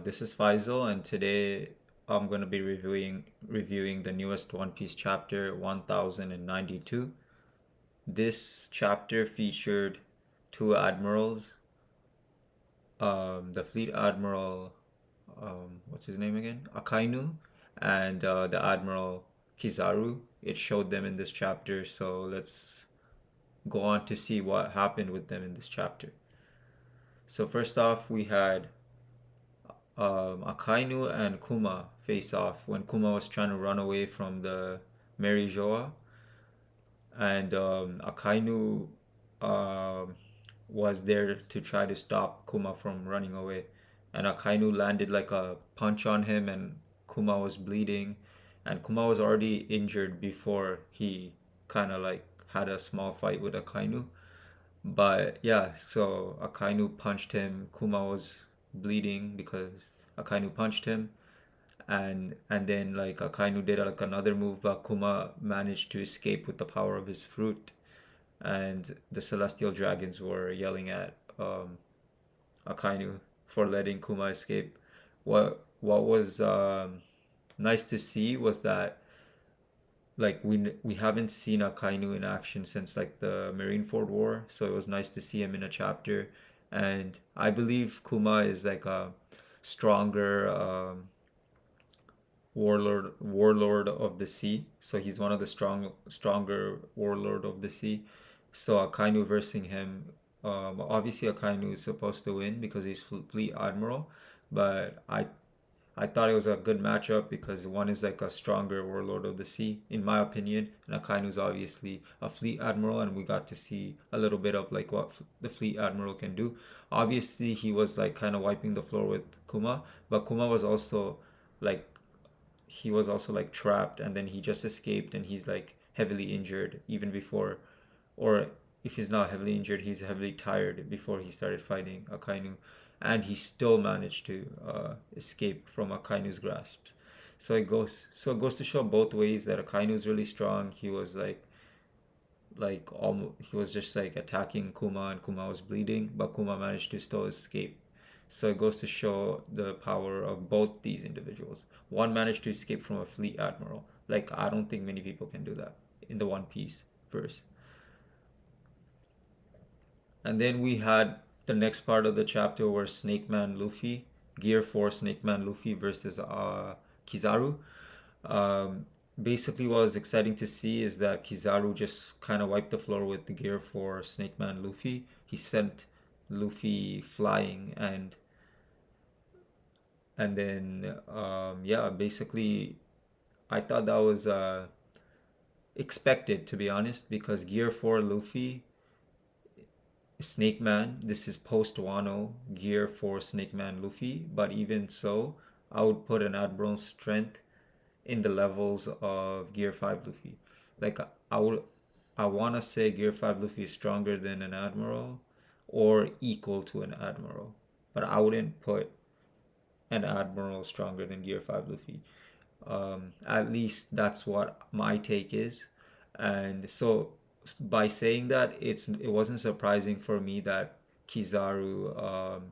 This is Faisal, and today I'm going to be reviewing the newest One Piece chapter 1092. This chapter featured two admirals, the fleet admiral, what's his name again? Akainu, and the admiral Kizaru. It showed them in this chapter, so let's go on to see what happened with them in this chapter. So first off, we had Akainu and Kuma face off when Kuma was trying to run away from the Mary Joa, and Akainu um was there to try to stop Kuma from running away. And Akainu landed like a punch on him, and Kuma was bleeding, and Kuma was already injured before he kind of like had a small fight with Akainu. But yeah, so Akainu punched him. Kuma was bleeding because Akainu punched him, and then like Akainu did like another move, but Kuma managed to escape with the power of his fruit, and the Celestial Dragons were yelling at Akainu for letting Kuma escape. What was nice to see was that like we haven't seen Akainu in action since like the Marineford War, so it was nice to see him in a chapter. And I believe Kuma is like a stronger warlord of the sea. So he's one of the stronger warlord of the sea. So Akainu versing him, obviously Akainu is supposed to win because he's fleet admiral, but I thought it was a good matchup because one is like a stronger warlord of the sea, in my opinion, and Akainu's obviously a fleet admiral, and we got to see a little bit of like what the fleet admiral can do. Obviously, he was like kind of wiping the floor with Kuma, but Kuma was also like like trapped, and then he just escaped, and he's like heavily injured even before, or if he's not heavily injured, he's heavily tired before he started fighting Akainu, and he still managed to escape from Akainu's grasp. So it goes to show both ways that Akainu is really strong. He was like almost he was just like attacking Kuma, and Kuma was bleeding, but Kuma managed to still escape. So it goes to show the power of both these individuals. One managed to escape from a fleet admiral. Like I don't think many people can do that in the One Piece verse. And then we had the next part of the chapter where Snake Man Luffy, Gear 4 Snake Man Luffy versus Kizaru. Um, Basically, what was exciting to see is that Kizaru just kind of wiped the floor with the Gear 4 Snake Man Luffy. He sent Luffy flying, and then yeah, basically I thought that was expected, to be honest, because Gear 4 Luffy, Snake Man, this is post Wano gear for Snake Man Luffy, but even so, I would put an Admiral's strength in the levels of Gear 5 Luffy. Like I would I wanna say Gear 5 Luffy is stronger than an Admiral or equal to an Admiral. But I wouldn't put an Admiral stronger than Gear 5 Luffy. At least that's what my take is. And so by saying that, it wasn't surprising for me that Kizaru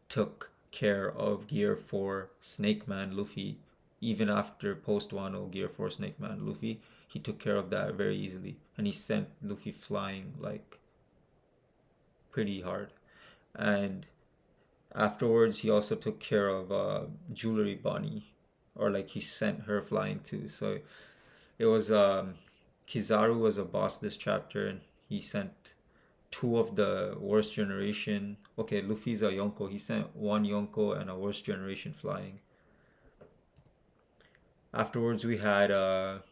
took care of Gear 4 Snake Man Luffy. Even after post Wano Gear 4 Snake Man Luffy, he took care of that very easily, and he sent Luffy flying like pretty hard. And afterwards, he also took care of Jewelry Bunny, or like he sent her flying too. So it was Kizaru was a boss this chapter, and he sent two of the worst generation. Okay, Luffy's a Yonko. He sent one Yonko and a worst generation flying. Afterwards, we had a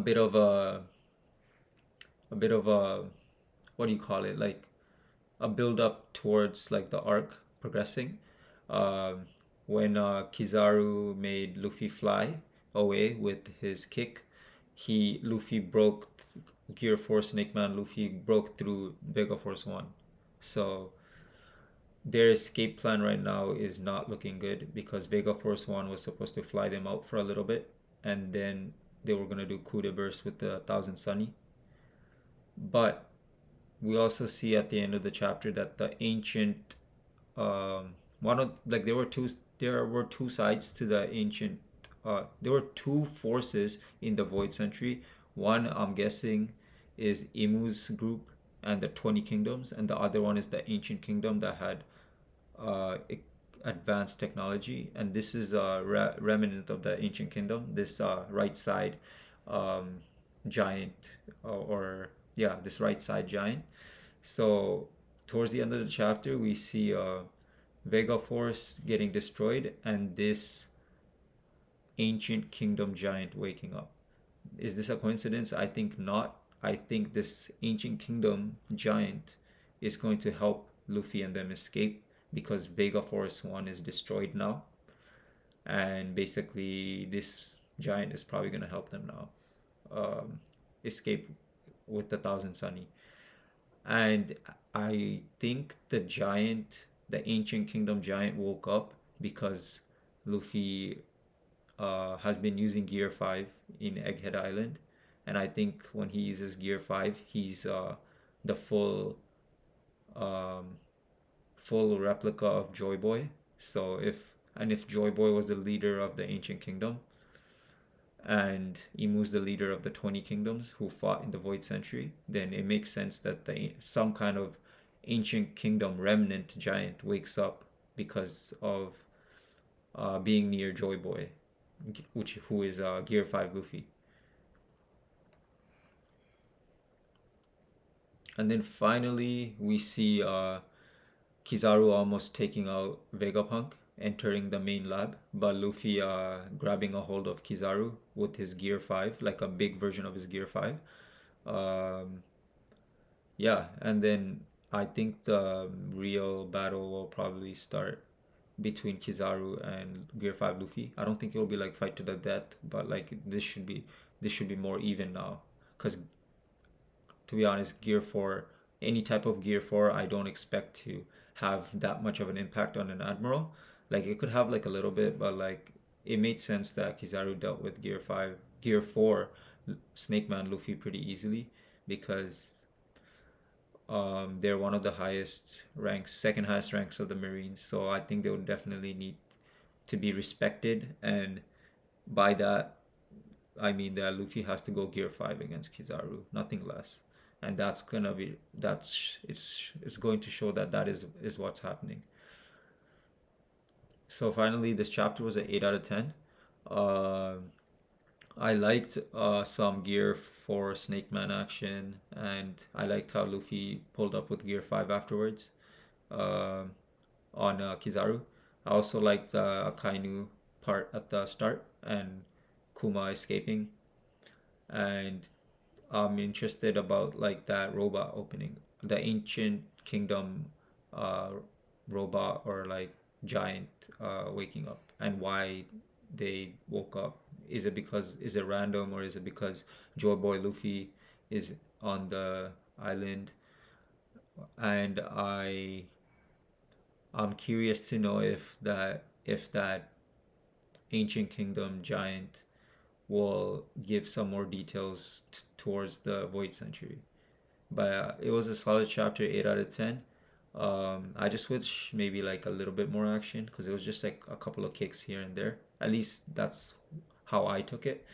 bit of a what do you call it? Like a build up towards like the arc progressing. Um, when Kizaru made Luffy fly away with his kick, he Luffy broke Gear 4 Snake Man Luffy broke through Vega Force 1. So their escape plan right now is not looking good because Vega Force 1 was supposed to fly them out for a little bit, and then they were going to do coup de burst with the Thousand Sunny. But we also see at the end of the chapter that the ancient one of like there were two sides to the ancient there were two forces in the Void Century. One, I'm guessing, is Imu's group and the 20 kingdoms, and the other one is the ancient kingdom that had uh, advanced technology. And this is a remnant of the ancient kingdom, this right side um, giant, or yeah, this right side giant. So towards the end of the chapter, we see Vega Force getting destroyed and this ancient kingdom giant waking up. Is this a coincidence? I think not. I think this ancient kingdom giant is going to help Luffy and them escape because Vega Force 1 is destroyed now. And basically, this giant is probably going to help them now escape with the Thousand Sunny. And I think the ancient kingdom giant woke up because Luffy has been using Gear 5 in Egghead Island. And I think when he uses Gear 5, he's the um, full replica of Joy Boy. So if Joy Boy was the leader of the ancient kingdom, and Imu's the leader of the 20 kingdoms who fought in the Void Century, then it makes sense that some kind of ancient kingdom remnant giant wakes up because of being near Joy Boy, who is Gear 5 Luffy. And then finally, we see Kizaru almost taking out Vegapunk, entering the main lab, but Luffy grabbing a hold of Kizaru with his Gear 5, like a big version of his Gear 5. Um, yeah, and then I think the real battle will probably start between Kizaru and Gear 5 Luffy. I don't think it will be like fight to the death, but like this should be more even now. Because to be honest, Gear 4, any type of Gear 4, I don't expect to have that much of an impact on an Admiral. Like it could have like a little bit, but like it made sense that Kizaru dealt with Gear 5, Gear 4 Snake Man Luffy pretty easily because they're one of the highest ranks, second highest ranks of the Marines. So I think they would definitely need to be respected. And by that, I mean that Luffy has to go Gear 5 against Kizaru, nothing less. And it's going to show that that is what's happening. So finally, this chapter was an 8 out of 10. Uh, I liked some Gear 4 Snake Man action, and I liked how Luffy pulled up with Gear 5 afterwards uh, on Kizaru. I also liked the Akainu part at the start and Kuma escaping. And I'm interested about like that robot opening, the ancient kingdom uh, robot or like giant waking up, and why they woke up. Is it random, or is it because Joy Boy Luffy is on the island? And I'm curious to know if that ancient kingdom giant will give some more details towards the Void Century. But it was a solid chapter, 8 out of 10. I just wish maybe like a little bit more action because it was just like a couple of kicks here and there. At least that's how I took it.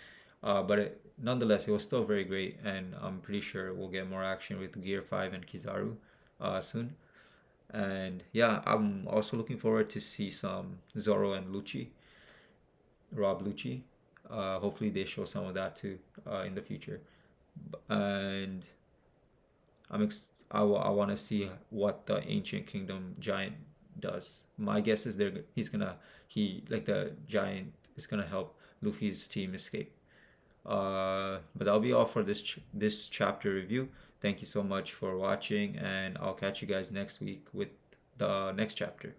Nonetheless, it was still very great, and I'm pretty sure we'll get more action with Gear 5 and Kizaru soon. And yeah, I'm also looking forward to see some Zoro and Rob Lucci. Hopefully, they show some of that too in the future. And I want to see what the ancient kingdom giant does. My guess is the giant is gonna help Luffy's team escape. But that'll be all for this chapter review. Thank you so much for watching, and I'll catch you guys next week with the next chapter.